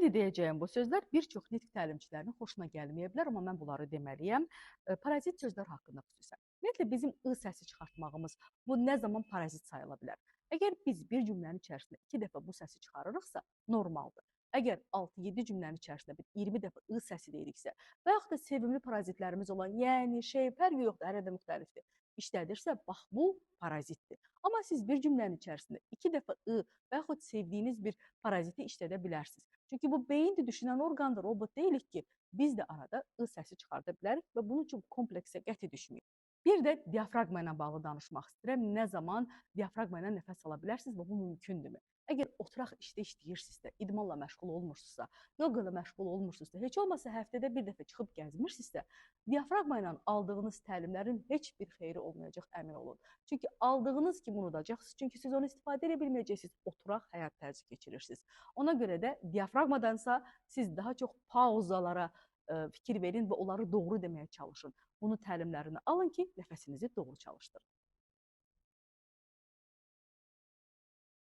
İndi deyəcəyim bu sözlər bir çox nitq təlimçilərinin xoşuna gəlməyə bilər, amma mən bunları deməliyəm. Parazit sözlər haqqında xüsusən. Ümumiyyətlə bizim ı səsi çıxartmağımız bu nə zaman parazit sayıla bilər? Əgər biz bir cümlənin içərisində 2 dəfə bu səsi çıxarırıqsa, normaldır. Əgər 6-7 cümlənin içərisində bir 20 dəfə ı səsi deyiriksə, və yaxud da sevimli parazitlərimiz olan yəni, şey, fərqi yoxdur, hər yerdə müxtəlifdir. İşlədirsə, bax bu parazitdir. Amma siz bir cümlənin içərisində 2 dəfə ı və yaxud sevdiyiniz bir paraziti işlədə bilərsiniz. Çünki bu beyindir, düşünən orqandır, robot deyilik ki, biz də arada ı səsi çıxarda bilərik və bunun üçün kompleksə qəti düşməyik. Bir də diafraqma ilə bağlı danışmaq istəyirəm. Nə zaman diafraqma ilə nəfəs ala bilərsiniz və bu mümkündürmü? Əgər oturaq işdə işləyirsinizsə, idmanla məşğul olmursunuzsa, yoga ilə məşğul olmursunuzsa, heç olmasa həftədə bir dəfə çıxıb gəzmirsinizsə, diafraqma ilə aldığınız təlimlərin heç bir xeyri olmayacaq, əmin olun. Çünki aldığınız kimi unudacaqsınız, çünki siz onu istifadə edə bilməyəcəksiniz, oturaq həyat tərzi keçirirsiniz. Ona görə də diafraqmadansa siz daha çox pauzalara fikir verin və onları doğru deməyə çalışın. Bunu təlimlərini alın ki, nəfəsinizi doğru çalışdırın.